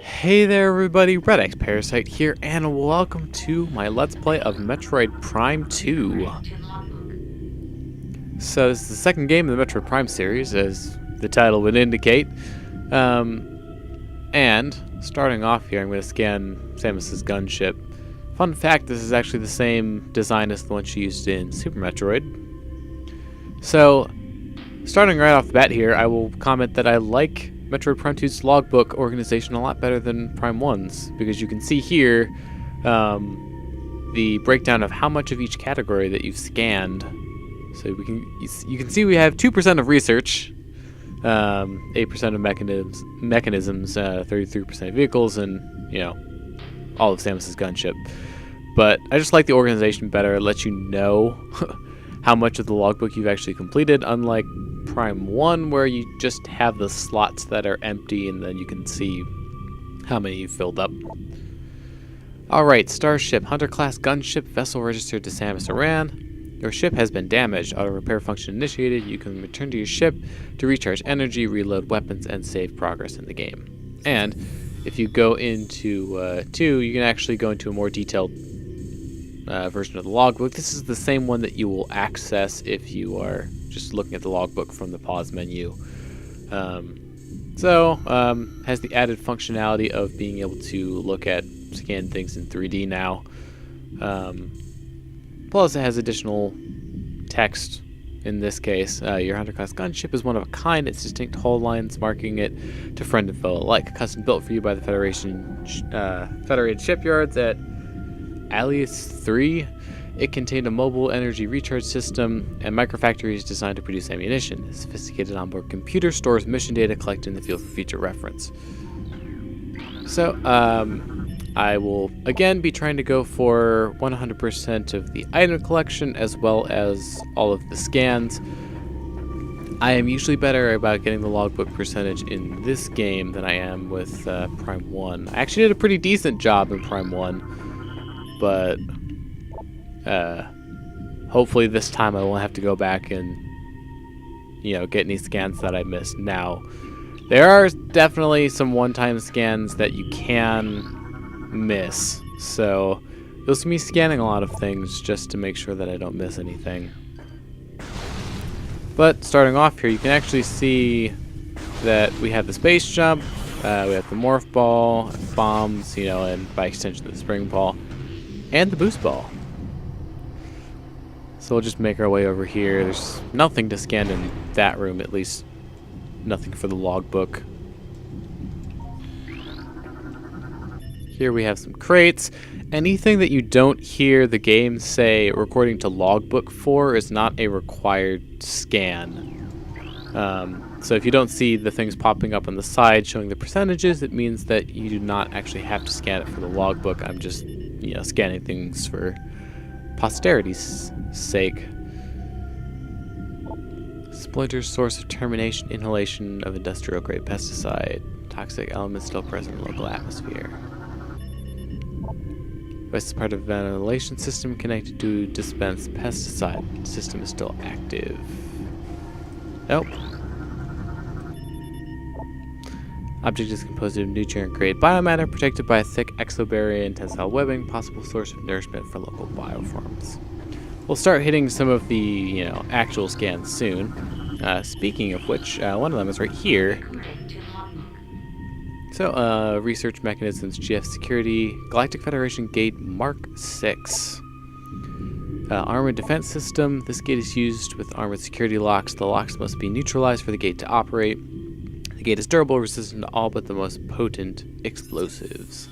Hey there everybody, redxparasite here, and welcome to my Let's Play of Metroid Prime 2. So this is the second game in the Metroid Prime series, as the title would indicate. And starting off here, I'm going to scan Samus's gunship. Fun fact, this is actually the same design as the one she used in Super Metroid. So, starting right off the bat here, I will comment that I like Metroid Prime 2's logbook organization a lot better than Prime 1's, because you can see here the breakdown of how much of each category that you've scanned. So you can see we have 2% of research, 8% of mechanisms, 33% of vehicles, and all of Samus's gunship. But I just like the organization better. It lets you know how much of the logbook you've actually completed, unlike Prime 1, where you just have the slots that are empty and then you can see how many you've filled up. Alright, Starship, Hunter class gunship, vessel registered to Samus Aran. Your ship has been damaged. Auto repair function initiated. You can return to your ship to recharge energy, reload weapons, and save progress in the game. And if you go into 2, you can actually go into a more detailed version of the logbook. This is the same one that you will access if you are just looking at the logbook from the pause menu. Has the added functionality of being able to look at scan things in 3D now. Plus it has additional text. In this case, your Hunter class gunship is one of a kind. Its distinct hull lines marking it to friend and foe alike. Custom built for you by the Federated shipyards at Alias 3. It contained a mobile energy recharge system and microfactories designed to produce ammunition. A sophisticated onboard computer stores mission data collected in the field for future reference. So, I will again be trying to go for 100% of the item collection as well as all of the scans. I am usually better about getting the logbook percentage in this game than I am with Prime 1. I actually did a pretty decent job in Prime 1, but hopefully this time I won't have to go back and get any scans that I missed. Now, there are definitely some one-time scans that you can miss, so you'll see me scanning a lot of things just to make sure that I don't miss anything. But starting off here, you can actually see that we have the space jump, we have the morph ball, bombs, and by extension the spring ball, and the boost ball. So we'll just make our way over here. There's nothing to scan in that room, at least nothing for the logbook. Here we have some crates. Anything that you don't hear the game say recording to logbook for is not a required scan. So if you don't see the things popping up on the side showing the percentages, it means that you do not actually have to scan it for the logbook. I'm just, scanning things for posterity's sake. Splinter's source of termination, inhalation of industrial-grade pesticide. Toxic elements still present in the local atmosphere. Device is part of a ventilation system connected to dispense pesticide. System is still active. Nope. Object is composed of nutrient-grade biomatter protected by a thick exobarrier and tensile webbing, possible source of nourishment for local bioforms. We'll start hitting some of the, actual scans soon. Speaking of which, one of them is right here. So, research mechanisms, GF security, Galactic Federation Gate Mark 6. Armored defense system. This gate is used with armored security locks. The locks must be neutralized for the gate to operate. The gate is durable, resistant to all but the most potent explosives.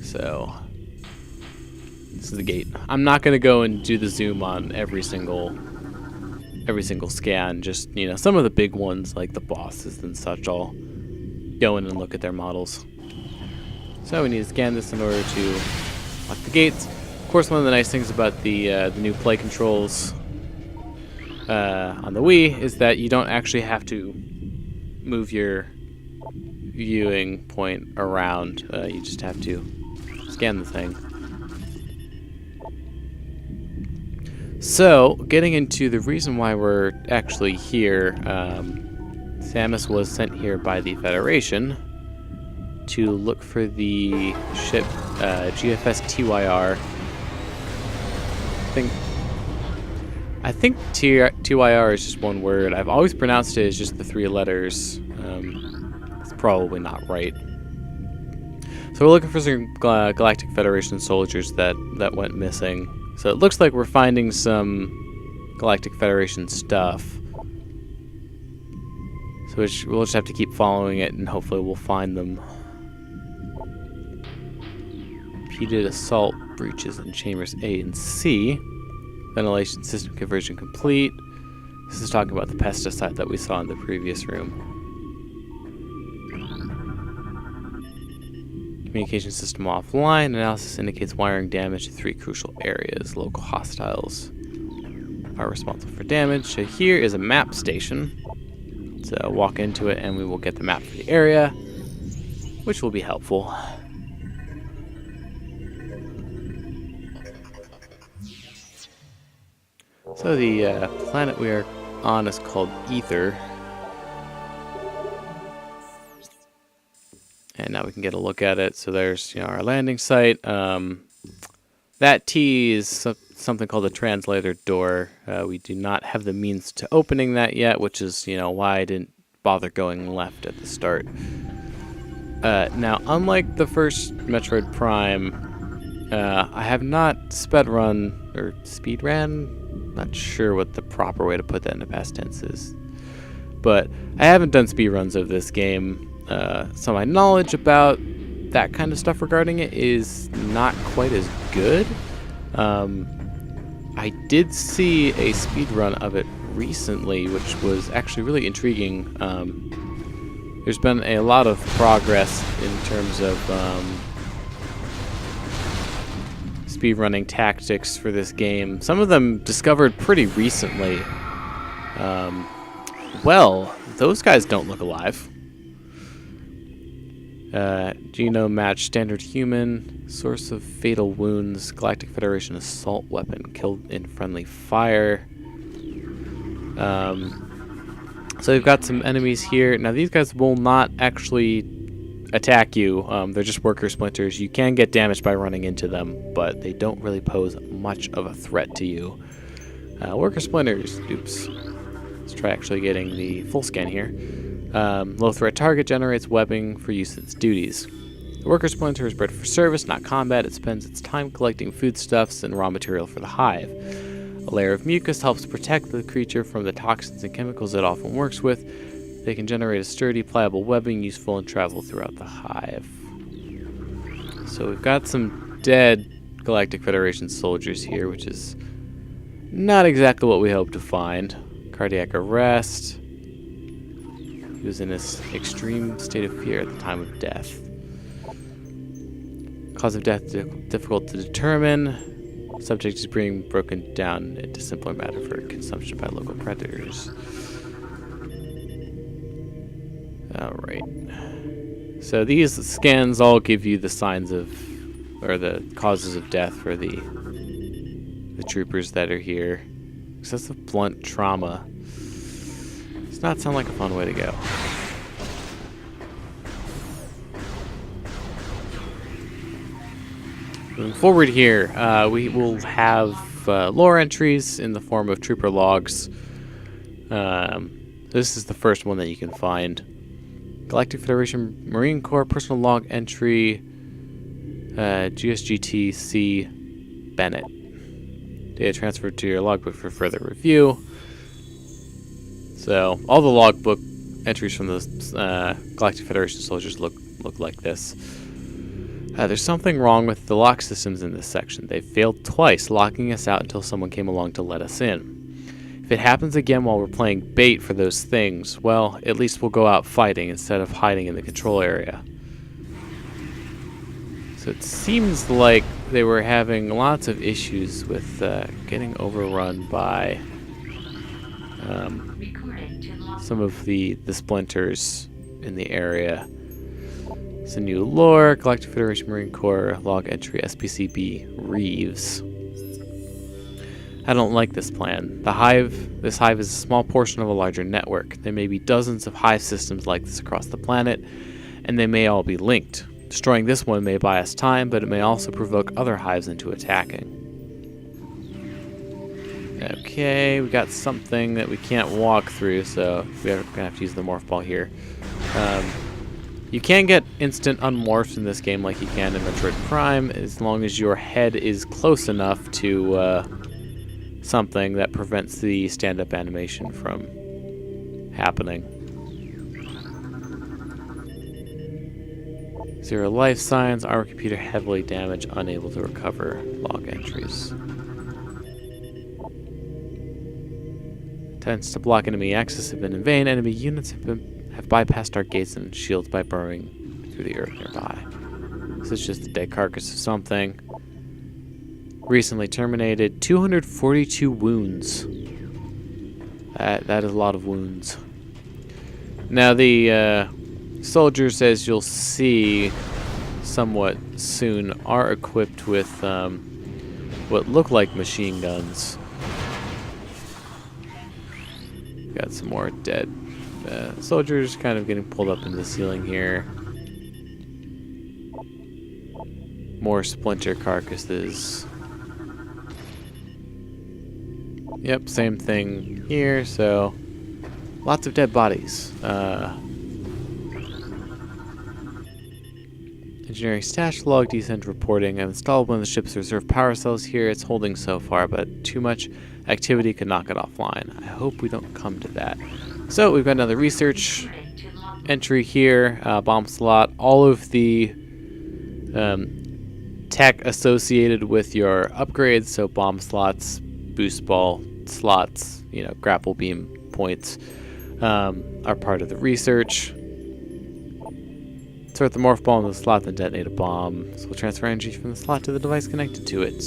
So, this is the gate. I'm not going to go and do the zoom on every single scan. Just, some of the big ones like the bosses and such. I'll go in and look at their models. So we need to scan this in order to lock the gates. Of course, one of the nice things about the new play controls on the Wii is that you don't actually have to move your viewing point around. You just have to scan the thing. So, getting into the reason why we're actually here, Samus was sent here by the Federation to look for the ship GFS TYR. I think TYR is just one word. I've always pronounced it as just the 3 letters. It's probably not right. So we're looking for some Galactic Federation soldiers that went missing. So it looks like we're finding some Galactic Federation stuff. So we'll just have to keep following it and hopefully we'll find them. Repeated assault breaches in chambers A and C. Ventilation system conversion complete. This is talking about the pesticide that we saw in the previous room. Communication system offline. Analysis indicates wiring damage to 3 crucial areas. Local hostiles are responsible for damage. So here is a map station. So walk into it and we will get the map for the area, which will be helpful. So the planet we are on is called Aether. And now we can get a look at it. So there's our landing site. That T is something called a translator door. We do not have the means to opening that yet, which is why I didn't bother going left at the start. Now, unlike the first Metroid Prime, I have not speedrun or speedran. Not sure what the proper way to put that into past tense is, but I haven't done speedruns of this game. So my knowledge about that kind of stuff regarding it is not quite as good. I did see a speedrun of it recently, which was actually really intriguing. There's been a lot of progress in terms of speedrunning tactics for this game. Some of them discovered pretty recently. Well, those guys don't look alive. Genome match, standard human, source of fatal wounds, Galactic Federation assault weapon, killed in friendly fire. So we've got some enemies here. Now these guys will not actually attack you. They're just worker splinters. You can get damaged by running into them, but they don't really pose much of a threat to you. Worker splinters. Oops. Let's try actually getting the full scan here. Low threat target generates webbing for use in its duties. The worker splinter is bred for service, not combat. It spends its time collecting foodstuffs and raw material for the hive. A layer of mucus helps protect the creature from the toxins and chemicals it often works with. They can generate a sturdy, pliable webbing useful in travel throughout the hive. So we've got some dead Galactic Federation soldiers here, which is not exactly what we hope to find. Cardiac arrest. He was in this extreme state of fear at the time of death. Cause of death difficult to determine. Subject is being broken down into simpler matter for consumption by local predators. Alright. So these scans all give you the signs of, or the causes of death for the troopers that are here. Excessive blunt trauma. Does not sound like a fun way to go. Moving forward here, we will have lore entries in the form of trooper logs. This is the first one that you can find. Galactic Federation Marine Corps personal log entry, GSGT C. Bennett. Data transferred to your logbook for further review. So all the logbook entries from the Galactic Federation soldiers look like this. There's something wrong with the lock systems in this section. They failed twice, locking us out until someone came along to let us in. If it happens again while we're playing bait for those things, well, at least we'll go out fighting instead of hiding in the control area. So it seems like they were having lots of issues with getting overrun by some of the splinters in the area. It's a new lore, Galactic Federation Marine Corps, log entry, SPCB, Reeves. I don't like this plan. This hive is a small portion of a larger network. There may be dozens of hive systems like this across the planet, and they may all be linked. Destroying this one may buy us time, but it may also provoke other hives into attacking. Okay, we got something that we can't walk through, so we're going to have to use the morph ball here. You can get instant unmorphs in this game like you can in Metroid Prime, as long as your head is close enough to something that prevents the stand-up animation from happening. 0 life signs, our computer heavily damaged, unable to recover log entries. Attempts to block enemy access have been in vain. Enemy units have bypassed our gates and shields by burrowing through the earth nearby. This is just a dead carcass of something. Recently terminated, 242 wounds. That is a lot of wounds. Now the soldiers, as you'll see somewhat soon, are equipped with what look like machine guns. Got some more dead soldiers kind of getting pulled up into the ceiling here. More splinter carcasses. Yep, same thing here, so lots of dead bodies. Engineering stash log, descent reporting. I've installed one of the ship's reserve power cells here. It's holding so far, but too much activity could knock it offline. I hope we don't come to that. So we've got another research entry here, bomb slot. All of the tech associated with your upgrades, so bomb slots, boost ball slots, grapple beam points, are part of the research. Insert the morph ball in the slot, then detonate a bomb. So we'll transfer energy from the slot to the device connected to it.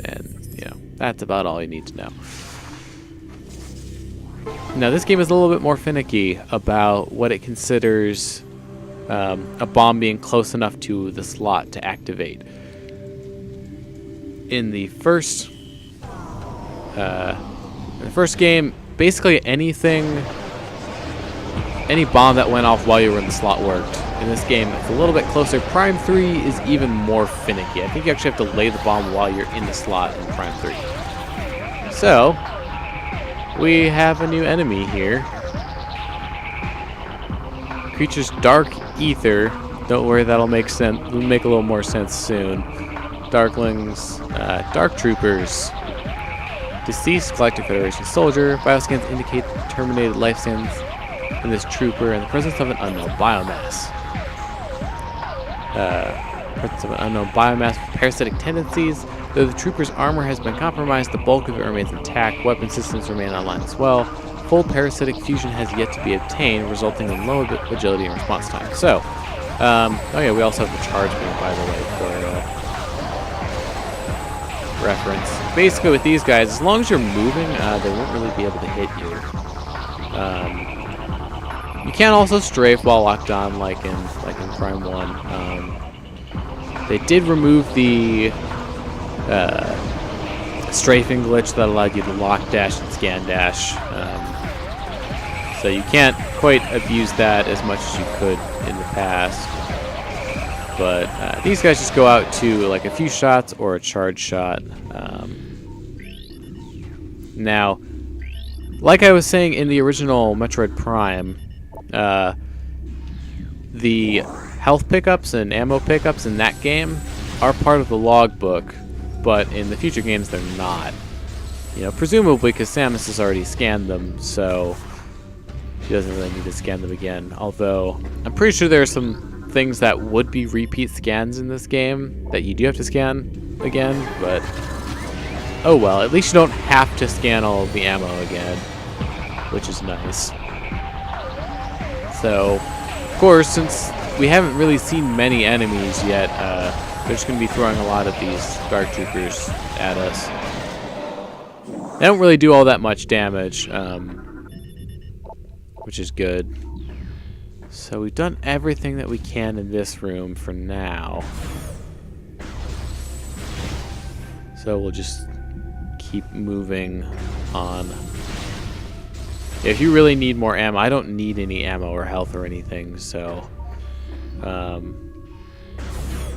And, that's about all you need to know. Now, this game is a little bit more finicky about what it considers a bomb being close enough to the slot to activate. In the first game, basically any bomb that went off while you were in the slot worked. In this game, it's a little bit closer. Prime 3 is even more finicky. I think you actually have to lay the bomb while you're in the slot in Prime 3. So, we have a new enemy here. Creature's dark Aether. Don't worry, that'll make sense. It'll make a little more sense soon. Darklings, Dark Troopers. Deceased Galactic Federation soldier. Bioscans indicate terminated life stands in this trooper and the presence of an unknown biomass. Presence of an unknown biomass with parasitic tendencies. Though the trooper's armor has been compromised, the bulk of it remains intact. Weapon systems remain online as well. Full parasitic fusion has yet to be obtained, resulting in low agility and response time. So, oh yeah, we also have the charge beam, by the way, for reference. Basically, with these guys, as long as you're moving, they won't really be able to hit you. You can also strafe while locked on, like in Prime 1. They did remove the strafing glitch that allowed you to lock dash and scan dash. So you can't quite abuse that as much as you could in the past. But these guys just go out to like a few shots or a charge shot. Now, like I was saying in the original Metroid Prime, the health pickups and ammo pickups in that game are part of the logbook, but in the future games they're not. You know, presumably because Samus has already scanned them, so she doesn't really need to scan them again. Although, I'm pretty sure there are some things that would be repeat scans in this game that you do have to scan again, but oh well, at least you don't have to scan all of the ammo again, which is nice. So, of course, since we haven't really seen many enemies yet, they're just going to be throwing a lot of these Dark Troopers at us. They don't really do all that much damage, which is good. So we've done everything that we can in this room for now. So we'll just keep moving on. If you really need more ammo, I don't need any ammo or health or anything, so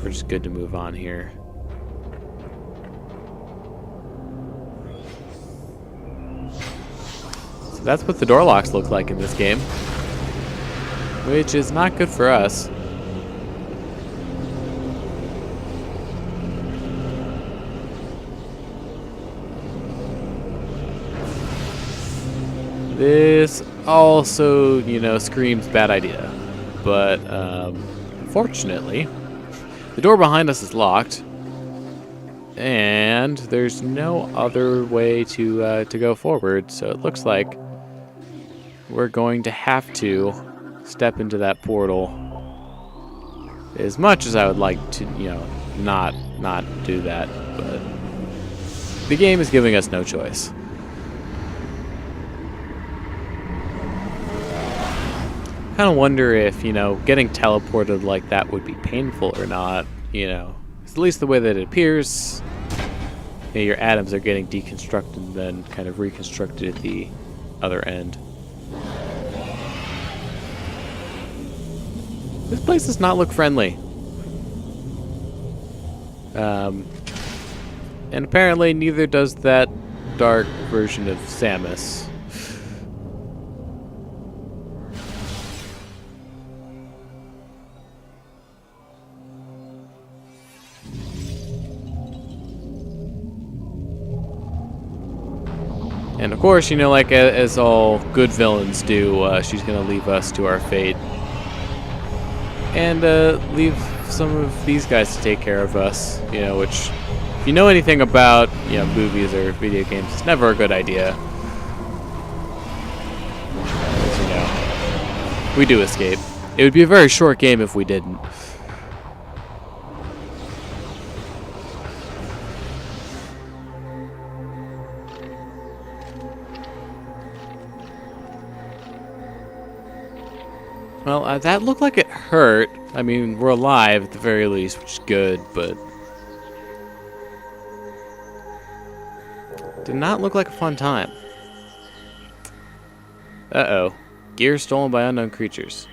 we're just good to move on here. So that's what the door locks look like in this game, which is not good for us. This also, you know, screams bad idea. But, fortunately, the door behind us is locked. And there's no other way to go forward. So it looks like we're going to have to step into that portal. As much as I would like to, you know, not do that. But the game is giving us no choice. Kind of wonder if, you know, getting teleported like that would be painful or not, you know. It's at least the way that it appears. You know, your atoms are getting deconstructed and then kind of reconstructed at the other end. This place does not look friendly. And apparently neither does that dark version of Samus. And of course, you know, like as all good villains do, she's going to leave us to our fate. And leave some of these guys to take care of us, you know, which, if you know anything about, you know, movies or video games, it's never a good idea. As you know, we do escape. It would be a very short game if we didn't. Well, that looked like it hurt. I mean, we're alive at the very least, which is good, but did not look like a fun time. Uh-oh. Gear stolen by unknown creatures.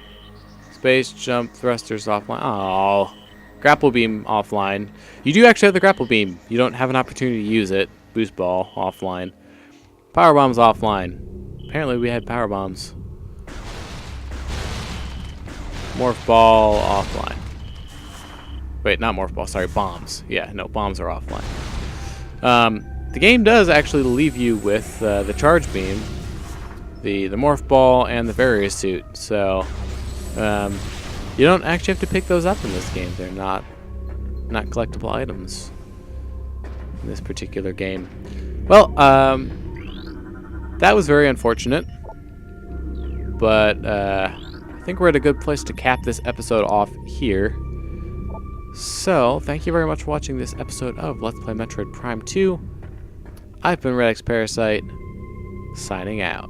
Space jump thrusters offline. Oh, grapple beam offline. You do actually have the grapple beam. You don't have an opportunity to use it. Boost ball offline. Power bombs offline. Apparently we had power bombs. Morph ball offline. Wait, not morph ball, sorry, bombs. Yeah, no, bombs are offline. The game does actually leave you with the charge beam, the morph ball, and the barrier suit. So you don't actually have to pick those up in this game. They're not collectible items in this particular game. Well, that was very unfortunate, but I think we're at a good place to cap this episode off here. So, thank you very much for watching this episode of Let's Play Metroid Prime 2. I've been redxparasite, signing out.